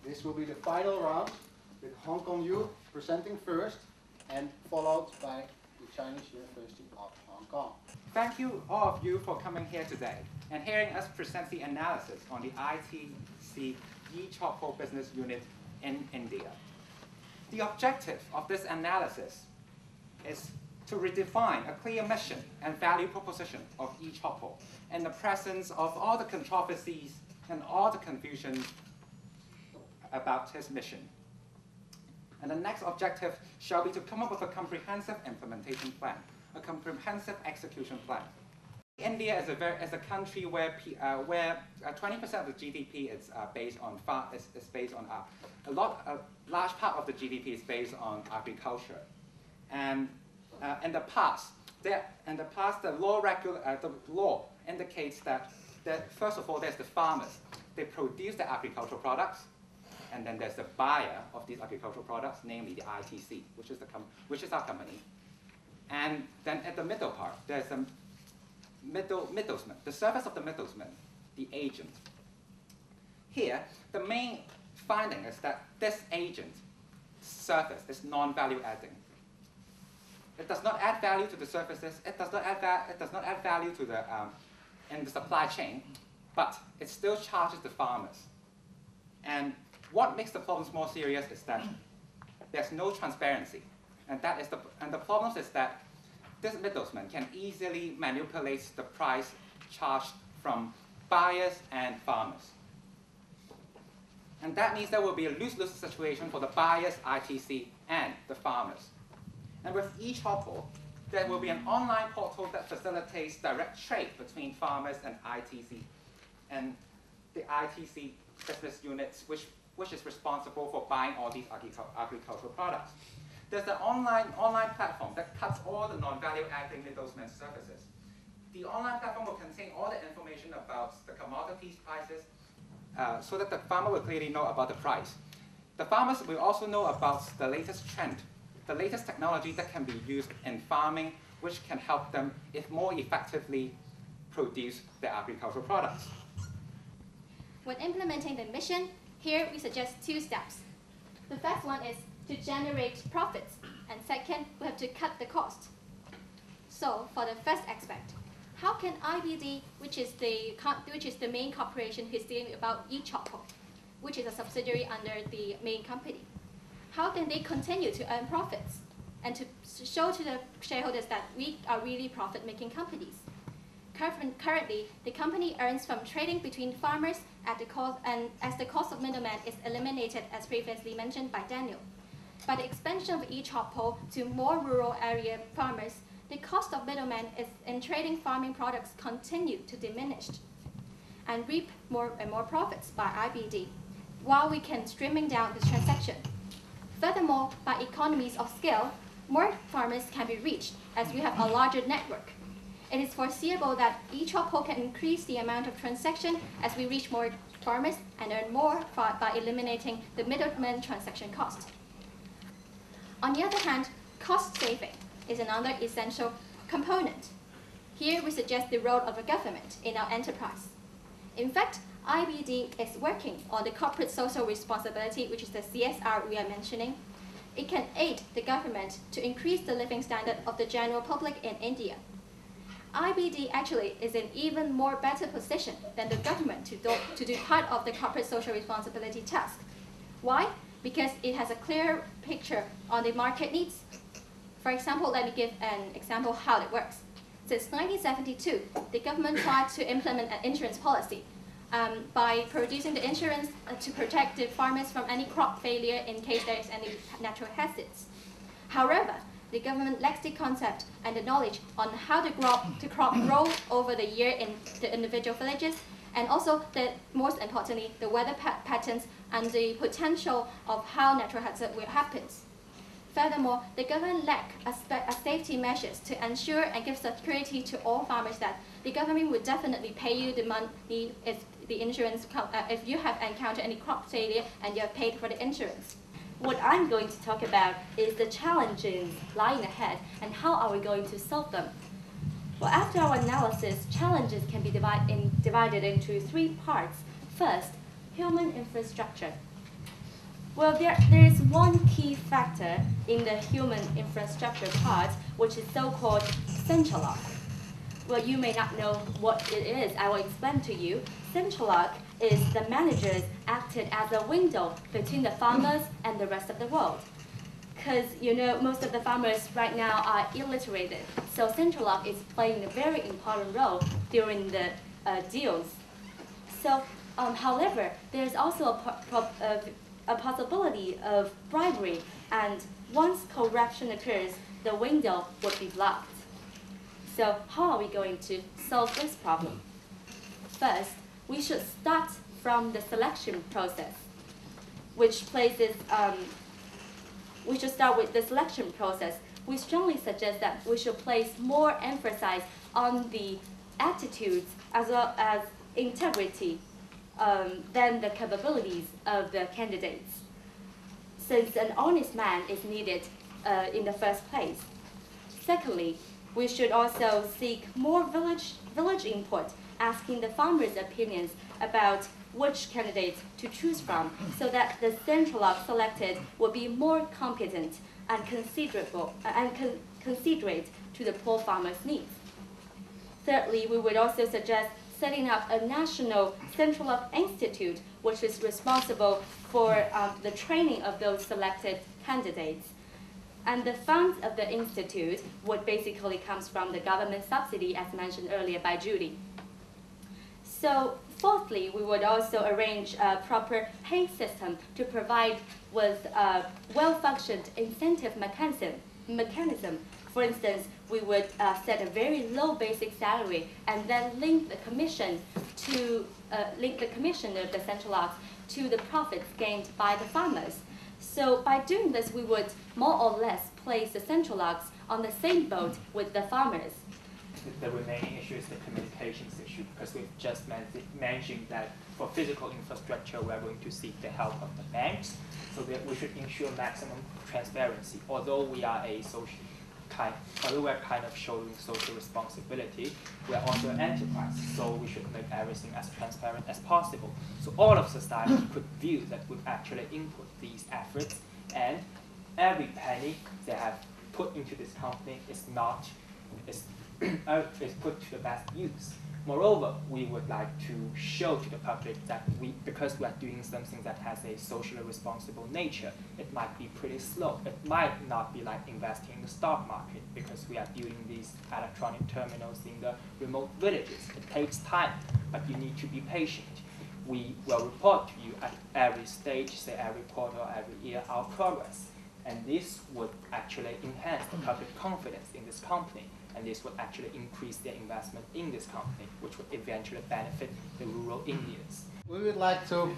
This will be the final round, with Hong Kong U presenting first, and followed by the Chinese University of Hong Kong. Thank you, all of you, for coming here today and hearing us present the analysis on the ITC eChopo business unit in India. The objective of this analysis is to redefine a clear mission and value proposition of eChopo in the presence of all the controversies and all the confusion about his mission. And the next objective shall be to come up with a comprehensive implementation plan, a comprehensive execution plan. India is a country where 20% of the GDP is based on a large part of the GDP is based on agriculture, and in the past, the law indicates that first of all there's the farmers. They produce the agricultural products, and then there's the buyer of these agricultural products, namely the ITC, which is our company. And then at the middle part, there's a middleman, the service of the middleman, the agent. Here, the main finding is that this agent service is non-value adding. It does not add value to the services. It does not add value to the in the supply chain, but it still charges the farmers. And what makes the problems more serious is that there's no transparency, and the problem is that this middleman can easily manipulate the price charged from buyers and farmers. And that means there will be a lose-lose situation for the buyers, ITC, and the farmers. And with eChopo, there will be an online portal that facilitates direct trade between farmers and ITC, and the ITC business units, which is responsible for buying all these agricultural products. There's an online platform that cuts all the non-value-adding middleman services. The online platform will contain all the information about the commodities prices, so that the farmer will clearly know about the price. The farmers will also know about the latest trend, the latest technology that can be used in farming, which can help them more effectively produce their agricultural products. When implementing the mission, here we suggest 2 steps. The first one is to generate profits, and second, we have to cut the cost. So for the first aspect, how can IBD, which is the main corporation who's dealing about eChopo, which is a subsidiary under the main company, how can they continue to earn profits and to show to the shareholders that we are really profit-making companies? Currently, the company earns from trading between farmers at the cost, and as the cost of middleman is eliminated, as previously mentioned by Daniel. By the expansion of eChopo to more rural area farmers, the cost of middlemen in trading farming products continue to diminish and reap more and more profits by IBD, while we can streaming down this transaction. Furthermore, by economies of scale, more farmers can be reached as we have a larger network. It is foreseeable that eChopo can increase the amount of transaction as we reach more farmers and earn more by eliminating the middleman transaction cost. On the other hand, cost saving is another essential component. Here we suggest the role of the government in our enterprise. In fact, IBD is working on the corporate social responsibility, which is the CSR we are mentioning. It can aid the government to increase the living standard of the general public in India. IBD actually is in even more better position than the government to do part of the corporate social responsibility task. Why? Because it has a clear picture on the market needs. For example, let me give an example how it works. Since 1972, the government tried to implement an insurance policy by producing the insurance to protect the farmers from any crop failure in case there is any natural hazards. However, the government lacks the concept and the knowledge on how the crop grows over the year in the individual villages, and also, most importantly, the weather patterns and the potential of how natural hazard will happen. Furthermore, the government lacks safety measures to ensure and give security to all farmers that the government would definitely pay you the money if the insurance, if you have encountered any crop failure and you have paid for the insurance. What I'm going to talk about is the challenges lying ahead and how are we going to solve them. Well, after our analysis, challenges can be divided into 3 parts. First, human infrastructure. Well, there is one key factor in the human infrastructure part, which is so-called central lock. Well, you may not know what it is. I will explain to you. Central lock is the managers acted as a window between the farmers and the rest of the world. Because, you know, most of the farmers right now are illiterate. So central lock is playing a very important role during the deals. So, however, there's also a possibility of bribery, and once corruption occurs, the window would be blocked. So how are we going to solve this problem? First, we should start from the selection process, which places, we should start with the selection process. We strongly suggest that we should place more emphasis on the attitudes as well as integrity than the capabilities of the candidates, since an honest man is needed in the first place. Secondly, we should also seek more village input, asking the farmers' opinions about which candidate to choose from, so that the central lock selected will be more competent and considerate to the poor farmers' needs. Thirdly, we would also suggest setting up a national central lock institute, which is responsible for the training of those selected candidates. And the funds of the institute would basically comes from the government subsidy, as mentioned earlier by Judy. So fourthly, we would also arrange a proper pay system to provide with a well-functioned incentive mechanism. For instance, we would set a very low basic salary and then link the commission of the central locks to the profits gained by the farmers. So by doing this, we would more or less place the central locks on the same boat with the farmers. The remaining issue is the communications issue, because we've just mentioned that for physical infrastructure, we're going to seek the help of the banks, so that we should ensure maximum transparency. Although we are kind of showing social responsibility, we are also an enterprise, so we should make everything as transparent as possible. So all of society could view that we've actually input these efforts, and every penny they have put into this company is put to the best use. Moreover, we would like to show to the public that because we are doing something that has a socially responsible nature, it might be pretty slow. It might not be like investing in the stock market, because we are building these electronic terminals in the remote villages. It takes time, but you need to be patient. We will report to you at every stage, say every quarter or every year, our progress. And this would actually enhance the public confidence in this company. And this would actually increase their investment in this company, which would eventually benefit the rural Indians. We would like to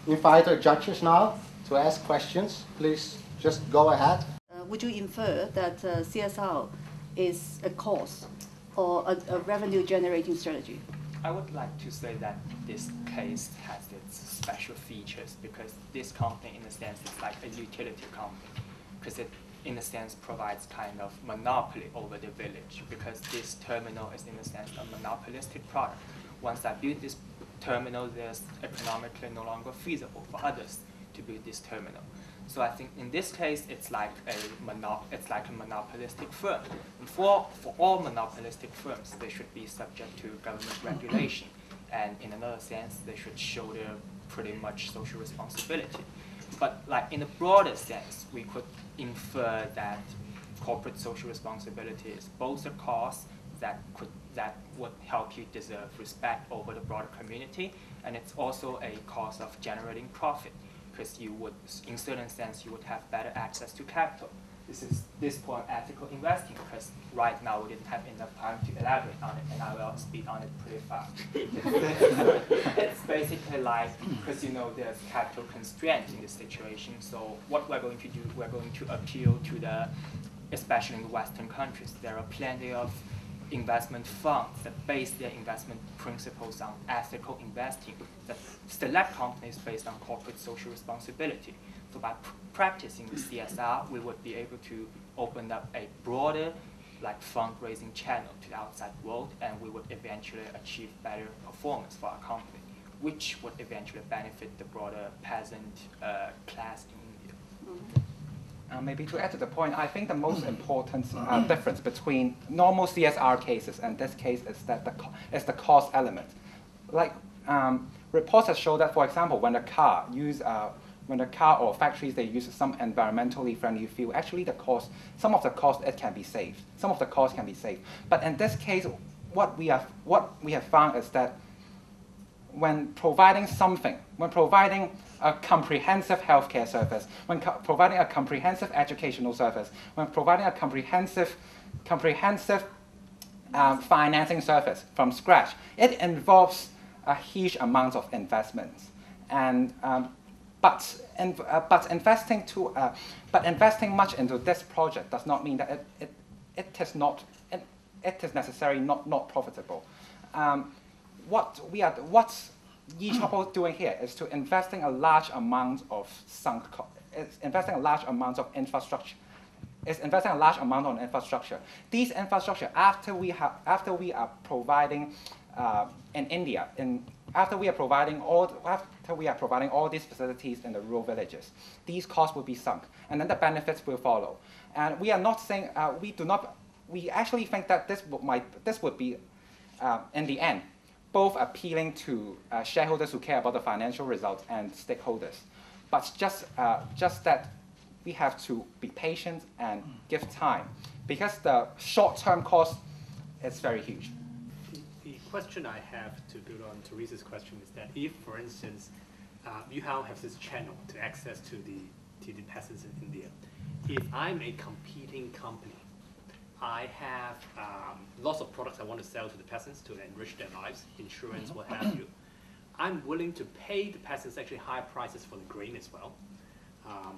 invite our judges now to ask questions. Please just go ahead. Would you infer that CSR is a cost or a revenue-generating strategy? I would like to say that this case has its special features, because this company, in a sense, is like a utility company, because it, in a sense, provides kind of monopoly over the village, because this terminal is, in a sense, a monopolistic product. Once I build this terminal, there's economically no longer feasible for others to build this terminal. So I think in this case, it's like a monopolistic firm. And for all monopolistic firms, they should be subject to government regulation. And in another sense, they should show their pretty much social responsibility. But like in a broader sense, we could infer that corporate social responsibility is both a cause that would help you deserve respect over the broader community, and it's also a cause of generating profit, because you would, in certain sense, you would have better access to capital. This is this point ethical investing, because right now we didn't have enough time to elaborate on it, and I will speed on it pretty fast. It's basically like, because you know there's capital constraints in this situation, so what we're going to do, we're going to appeal to the, especially in the Western countries, there are plenty of investment funds that base their investment principles on ethical investing, that select companies based on corporate social responsibility. So by practicing the CSR, we would be able to open up a broader fundraising channel to the outside world, and we would eventually achieve better performance for our company, which would eventually benefit the broader peasant class Maybe to add to the point, I think the most important difference between normal CSR cases and this case is that the cost element. Like reports have shown that, for example, when a car or factories they use some environmentally friendly fuel, actually some of the cost it can be saved. Some of the cost can be saved. But in this case, what we have found is that when providing a comprehensive healthcare service, when providing a comprehensive educational service, when providing a comprehensive financing service from scratch, it involves a huge amount of investments. And but investing much into this project does not mean that it is necessarily not profitable. What eChopper is doing here is to investing a large amount of infrastructure. It's investing a large amount on infrastructure. These infrastructure, after we are providing in India, after we are providing all these facilities in the rural villages, these costs will be sunk, and then the benefits will follow. And we are not saying we actually think that this would be in the end both appealing to shareholders who care about the financial results and stakeholders, but just that we have to be patient and give time, because the short-term cost is very huge. The question I have to build on Teresa's question is that if, for instance, you have this channel to access to the peasants in India, if I'm a competing company, I have lots of products I want to sell to the peasants to enrich their lives, insurance, what have you. I'm willing to pay the peasants actually higher prices for the grain as well,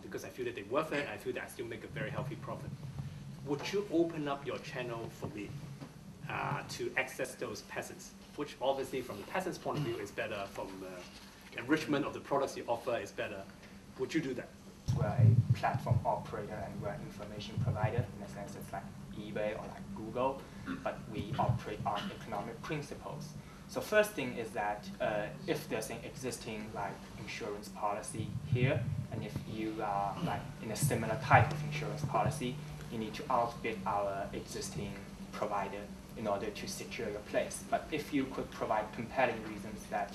because I feel that they're worth it. I feel that I still make a very healthy profit. Would you open up your channel for me to access those peasants, which obviously from the peasants' point of view is better, from the enrichment of the products you offer is better. Would you do that? We're a platform operator and we're an information provider. In a sense, it's like eBay or like Google, but we operate on economic principles. So first thing is that if there's an existing like insurance policy here, and if you are like in a similar type of insurance policy, you need to outbid our existing provider in order to secure your place. But if you could provide compelling reasons that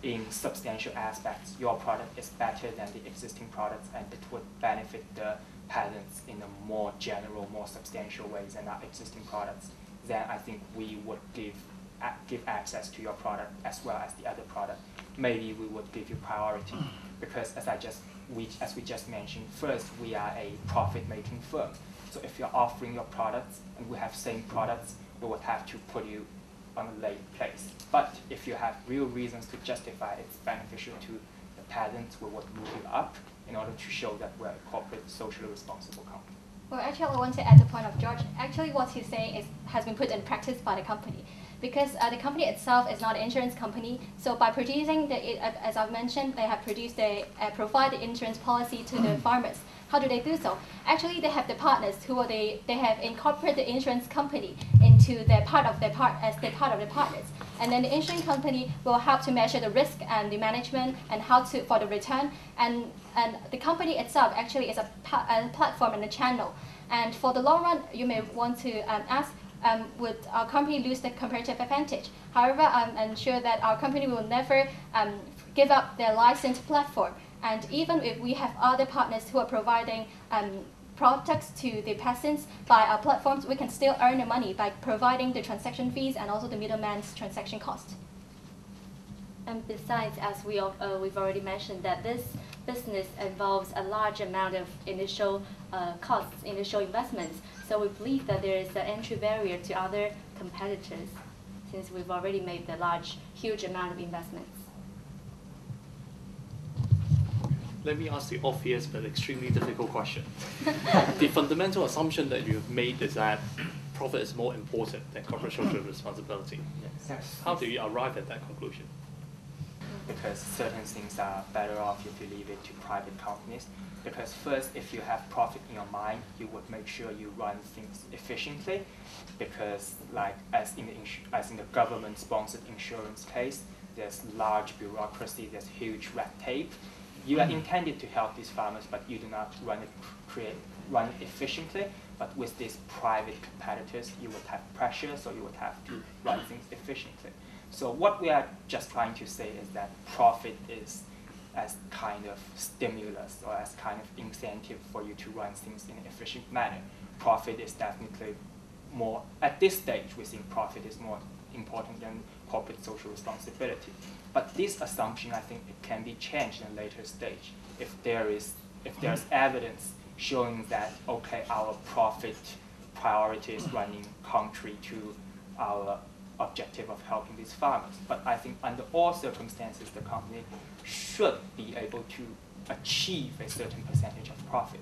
in substantial aspects your product is better than the existing products and it would benefit the peasants in a more general, more substantial ways than our existing products, then I think we would give access to your product as well as the other product. Maybe we would give you priority because as we just mentioned, first we are a profit-making firm. So if you're offering your products and we have same products, we would have to put you on a late place. But if you have real reasons to justify it's beneficial to the peasants, we would move you up in order to show that we're a corporate, socially responsible company. Well, actually, I want to add the point of George. Actually, what he's saying has been put in practice by the company, because the company itself is not an insurance company. So by producing as I've mentioned, they have provide the insurance policy to the farmers. How do they do so? Actually, they have the partners they have incorporated the insurance company into their part of the partners. And then the insurance company will help to measure the risk and the management and for the return. And the company itself actually is a platform and a channel. And for the long run, you may want to ask, would our company lose the comparative advantage? However, I'm sure that our company will never give up their licensed platform. And even if we have other partners who are providing products to the peasants by our platforms, we can still earn the money by providing the transaction fees and also the middleman's transaction cost. And besides, as we've already mentioned, that this business involves a large amount of initial costs, initial investments. So we believe that there is an entry barrier to other competitors, since we've already made the huge amount of investments. Let me ask the obvious but extremely difficult question. The fundamental assumption that you've made is that profit is more important than corporate social responsibility. Yes. How do you arrive at that conclusion? Because certain things are better off if you leave it to private companies. Because first, if you have profit in your mind, you would make sure you run things efficiently. Because like as in the government-sponsored insurance case, there's large bureaucracy, there's huge red tape. You are intended to help these farmers, but you do not run it efficiently. But with these private competitors, you would have pressure, so you would have to run things efficiently. So what we are just trying to say is that profit is as kind of stimulus or as kind of incentive for you to run things in an efficient manner. Profit is definitely more, at this stage, we think profit is more important than corporate social responsibility. But this assumption, I think, it can be changed in a later stage if there's evidence showing that, okay, our profit priority is running contrary to our objective of helping these farmers. But I think under all circumstances, the company should be able to achieve a certain percentage of profit.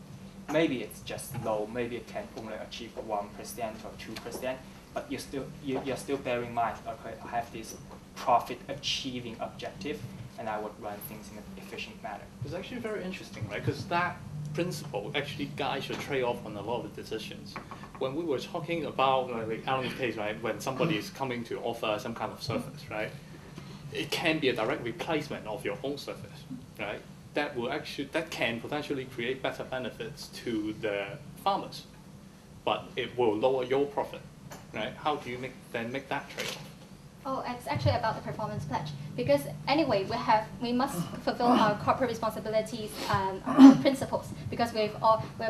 Maybe it's just low, maybe it can only achieve 1% or 2%, but you're still bearing in mind, okay, I have this profit achieving objective, and I would run things in an efficient manner. It's actually very interesting, right? Because that principle actually guides your trade-off on a lot of decisions. When we were talking about like Alan's case, right, when somebody is coming to offer some kind of service, right, it can be a direct replacement of your own service, right? That can potentially create better benefits to the farmers, but it will lower your profit, right? How do you then make that trade-off? Oh, it's actually about the performance pledge, because anyway, we must fulfill our corporate responsibilities principles, because we've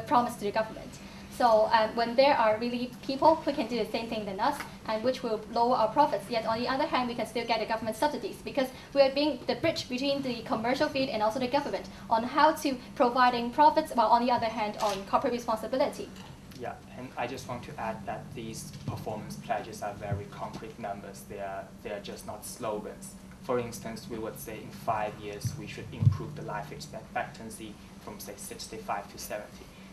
promised to the government. So when there are really people who can do the same thing than us, and which will lower our profits, yet on the other hand, we can still get the government subsidies, because we are being the bridge between the commercial field and also the government on how to providing profits, while on the other hand on corporate responsibility. Yeah, and I just want to add that these performance pledges are very concrete numbers. They are just not slogans. For instance, we would say in 5 years we should improve the life expectancy from say 65 to 70.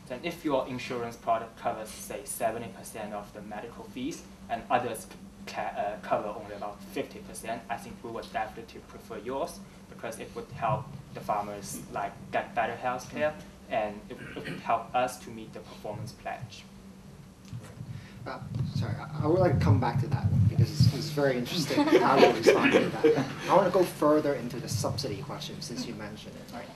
Then if your insurance product covers say 70% of the medical fees and others cover only about 50%, I think we would definitely prefer yours, because it would help the farmers like get better health care, and it would help us to meet the performance pledge. Sorry, I would like to come back to that one, because it's very interesting how you respond to that. I want to go further into the subsidy question, since you mentioned it, right?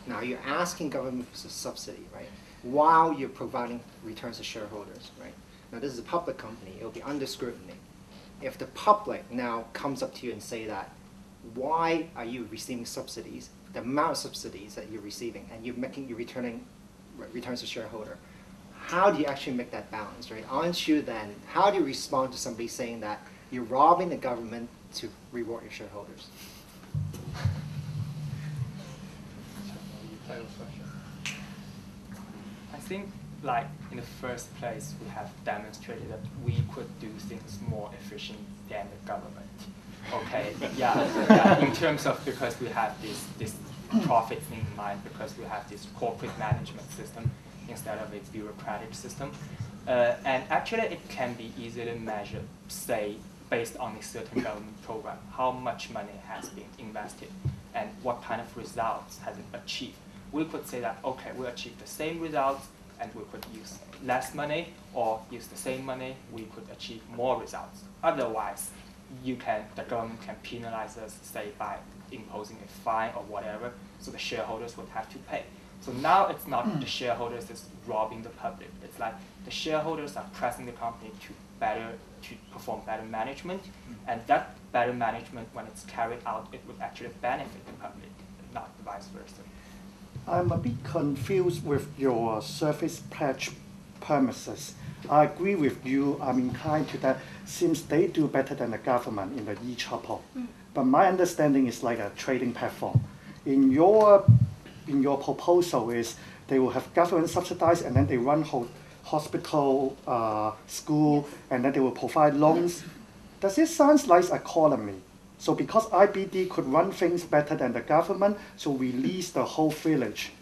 Now you're asking government for subsidy, right? While you're providing returns to shareholders, right? Now this is a public company, it'll be under scrutiny. If the public now comes up to you and say that, why are you receiving subsidies, the amount of subsidies that you're receiving, and you're returning returns to shareholder, how do you actually make that balance, right? Aren't you then, how do you respond to somebody saying that you're robbing the government to reward your shareholders? I think, like, in the first place, we have demonstrated that we could do things more efficient than the government. Okay, yeah, in terms of, because we have this profit in mind, because we have this corporate management system instead of a bureaucratic system. And actually, it can be easily measured, say, based on a certain government program, how much money has been invested and what kind of results has it achieved. We could say that, okay, we achieved the same results, and we could use less money, or use the same money, we could achieve more results. Otherwise, the government can penalize us, say, by imposing a fine or whatever, so the shareholders would have to pay. So now it's not the shareholders that's robbing the public. It's like the shareholders are pressing the company to perform better management, and that better management, when it's carried out, it would actually benefit the public, not vice versa. I'm a bit confused with your service pledge premises. I agree with you. I'm inclined to that, since they do better than the government in the e-chopper. But my understanding is like a trading platform. In your proposal is they will have government subsidized, and then they run hospital, school, and then they will provide loans. Does it sound like a colony? So because IBD could run things better than the government, so we lease the whole village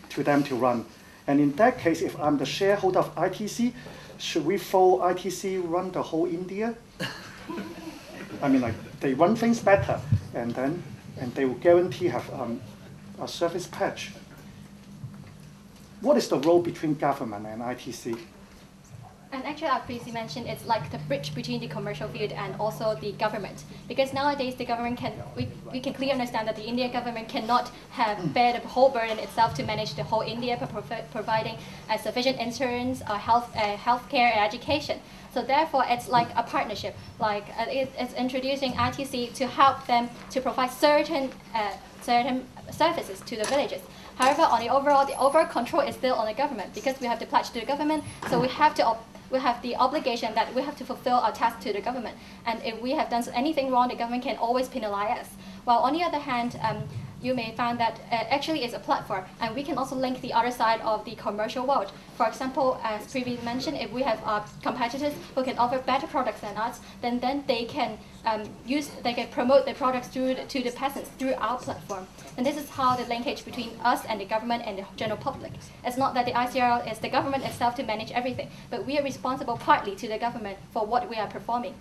to them to run. And in that case, if I'm the shareholder of ITC, should we follow ITC run the whole India? I mean, like, they run things better, and they will guarantee have a service pledge. What is the role between government and ITC? And actually, I previously mentioned it's like the bridge between the commercial field and also the government. Because nowadays, the government we can clearly understand that the Indian government cannot bear the whole burden itself to manage the whole India by providing sufficient insurance, healthcare, and education. So therefore, it's like a partnership. Like it's introducing ITC to help them to provide certain services to the villages. However, on the overall control is still on the government because we have to pledge to the government. So we have the obligation that we have to fulfill our task to the government. And if we have done anything wrong, the government can always penalize us. While on the other hand, you may find that actually it's a platform, and we can also link the other side of the commercial world. For example, as previously mentioned, if we have competitors who can offer better products than us, then they can promote their products to the peasants through our platform. And this is how the linkage between us and the government and the general public. It's not that the ICRL is the government itself to manage everything, but we are responsible partly to the government for what we are performing.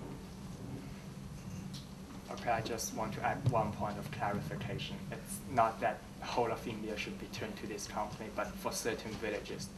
Okay, I just want to add one point of clarification. It's not that the whole of India should be turned to this company, but for certain villages.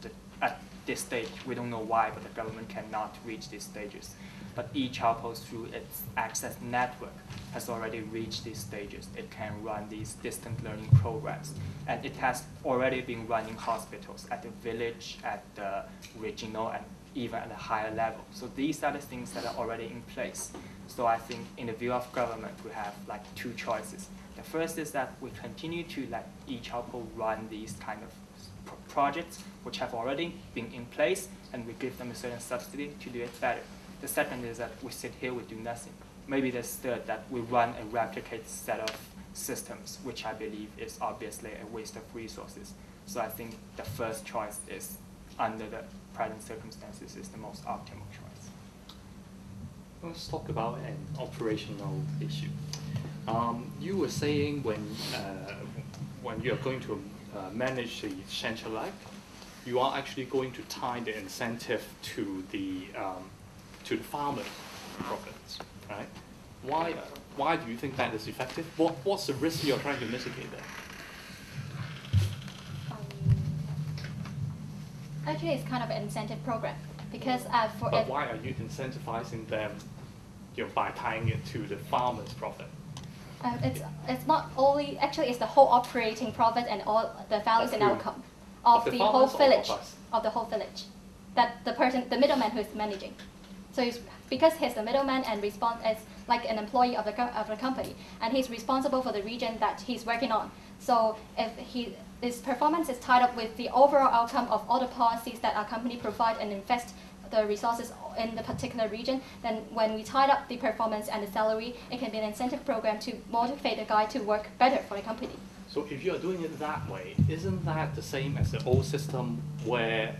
At this stage, we don't know why, but the government cannot reach these stages. But eChalpo, through its access network, has already reached these stages. It can run these distant learning programs. And it has already been running hospitals at the village, at the regional, and even at a higher level. So these are the things that are already in place. So I think in the view of government, we have like two choices. The first is that we continue to let eChalpo run these kind of projects which have already been in place, and we give them a certain subsidy to do it better. The second is that we sit here, we do nothing. Maybe the third, that we run a replicated set of systems, which I believe is obviously a waste of resources. So I think the first choice is, under the present circumstances, is the most optimal choice. Let's talk about an operational issue. You were saying when you are going to manage the centralized, you are actually going to tie the incentive to the farmer profits, right? Why do you think that is effective? What's the risk you're trying to mitigate there? Actually, it's kind of an incentive program because But why are you incentivizing them, by tying it to the farmer's profit? It's not only, actually it's the whole operating profit and all the values and outcome of the whole village, that the middleman who is managing. So because he's the middleman and is like an employee of the company, and he's responsible for the region that he's working on. So if his performance is tied up with the overall outcome of all the policies that our company provide and invest the resources in the particular region, then when we tied up the performance and the salary, it can be an incentive program to motivate the guy to work better for the company. So if you are doing it that way, isn't that the same as the old system where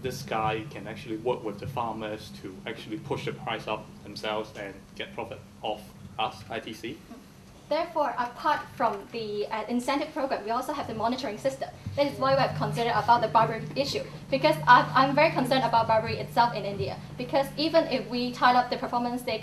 this guy can actually work with the farmers to actually push the price up themselves and get profit off us, ITC? Therefore, apart from the incentive program, we also have the monitoring system. That is why we have considered about the bribery issue. Because I'm very concerned about bribery itself in India. Because even if we tie up the performance, the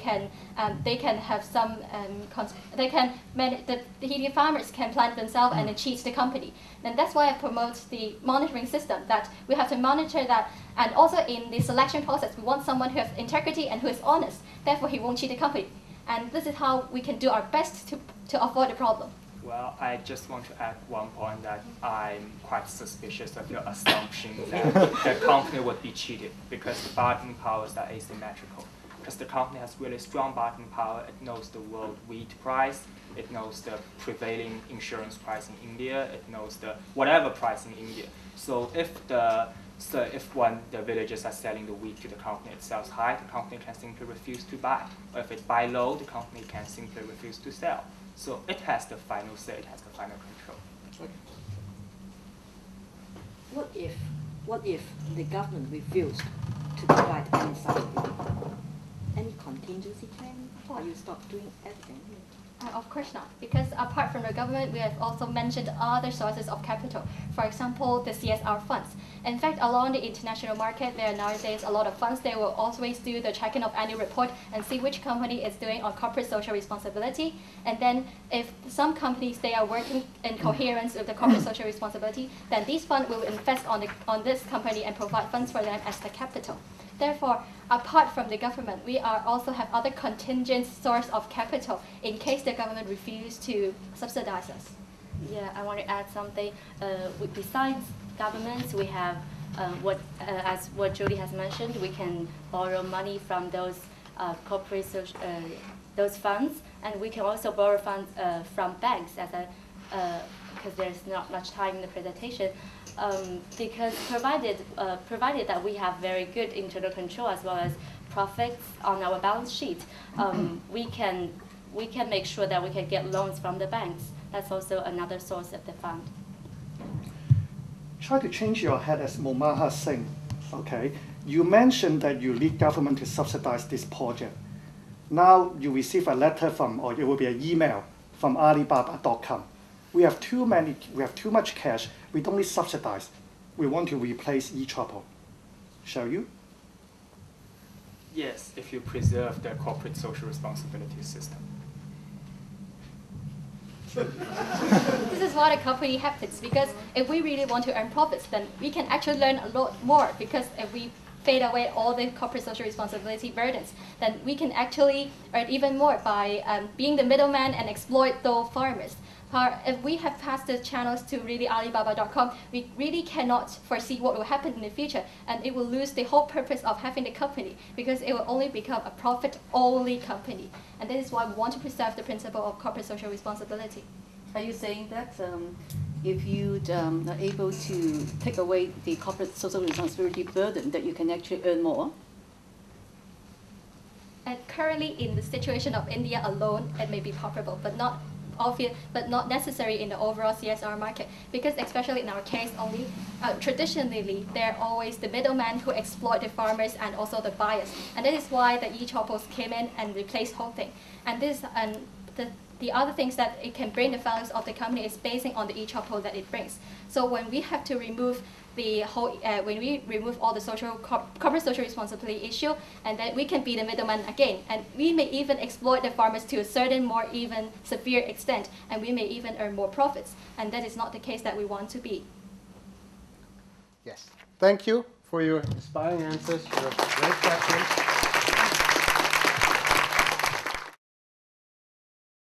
farmers can plant themselves and cheat the company. And that's why I promote the monitoring system, that we have to monitor that. And also in the selection process, we want someone who has integrity and who is honest. Therefore, he won't cheat the company. And this is how we can do our best to avoid the problem. Well, I just want to add one point, that I'm quite suspicious of your assumption that the company would be cheated, because the bargaining powers are asymmetrical. Because the company has really strong bargaining power. It knows the world wheat price, it knows the prevailing insurance price in India, it knows the whatever price in India. So if when the villagers are selling the wheat to the company, it sells high, the company can simply refuse to buy. Or if it buy low, the company can simply refuse to sell. So it has the final say, it has the final control. Okay. What if the government refused to provide any subsidy? Any contingency plan? Or you stop doing everything? Of course not, because apart from the government, we have also mentioned other sources of capital. For example, the CSR funds. In fact, along the international market, there are nowadays a lot of funds. They will always do the checking of annual report and see which company is doing on corporate social responsibility. And then if some companies, they are working in coherence with the corporate social responsibility, then these funds will invest on this company and provide funds for them as the capital. Therefore, apart from the government, we also have other contingent source of capital in case the government refuses to subsidize us. Yeah, I want to add something. Besides governments, we have as what Julie has mentioned, we can borrow money from those corporate those funds, and we can also borrow funds from banks because there's not much time in the presentation. Because provided that we have very good internal control as well as profits on our balance sheet, we can make sure that we can get loans from the banks. That's also another source of the fund. Try to change your head as Momaha Singh. Okay, you mentioned that you need government to subsidize this project. Now you receive a letter from, or it will be an email from Alibaba.com. We have too much cash. We don't need subsidize. We want to replace e-trouble. Shall you? Yes, if you preserve the corporate social responsibility system. This is why the company happens, because if we really want to earn profits, then we can actually learn a lot more, because if we fade away all the corporate social responsibility burdens, then we can actually earn even more by being the middleman and exploit those farmers. If we have passed the channels to really Alibaba.com, we really cannot foresee what will happen in the future, and it will lose the whole purpose of having the company, because it will only become a profit-only company. And this is why we want to preserve the principle of corporate social responsibility. Are you saying that if you are able to take away the corporate social responsibility burden, that you can actually earn more? And currently, in the situation of India alone, it may be profitable, but not obvious, but not necessary in the overall CSR market, because especially in our case, only traditionally they're always the middlemen who exploit the farmers and also the buyers, and that is why the e-choppers came in and replaced whole thing. And this the other things that it can bring the values of the company is basing on the e-chopper that it brings. So when we have to remove the whole, when we remove all the corporate social responsibility issue, and then we can be the middleman again, and we may even exploit the farmers to a certain more even severe extent, and we may even earn more profits, and that is not the case that we want to be. Yes. Thank you for your inspiring answers, your great questions.